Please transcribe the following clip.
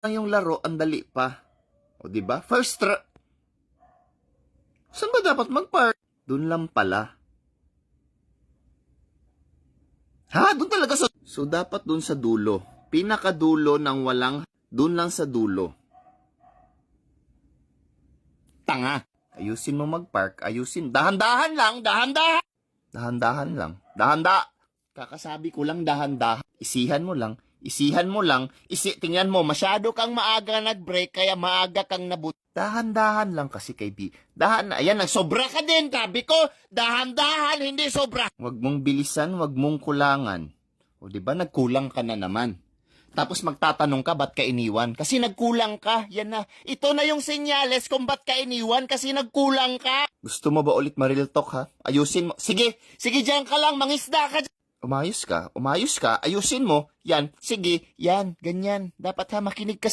yung laro, ang dali pa. O, diba? First try. Saan ba dapat mag-park? Doon lang pala. Ha? Doon talaga sa... So, dapat doon sa dulo. Pinakadulo ng walang... Doon lang sa dulo. Tanga. Ayusin mo mag-park. Ayusin. Dahan-dahan lang. Dahan-dahan. Dahan-dahan lang. Kakasabi ko lang dahan-dahan. Isihan mo lang. Isihan mo lang. Tingnan mo, masyado kang maaga nag-break, kaya maaga kang nabut. Dahan-dahan lang kasi, kay Dahan, ayan, sobra ka din, sabi ko. Dahan-dahan, hindi sobra. Huwag mong bilisan, huwag mong kulangan. O, diba, nagkulang ka na naman. Tapos magtatanong ka, ba't ka iniwan? Kasi nagkulang ka, yan na. Ito na yung senyales kung ba't ka iniwan, kasi nagkulang ka. Gusto mo ba ulit ma-real talk, ha? Ayusin mo. Sige, dyan ka lang, mangisda ka dyan. Umayos ka, ayusin mo. Yan, sige, yan, ganyan. Dapat ha, makinig ka.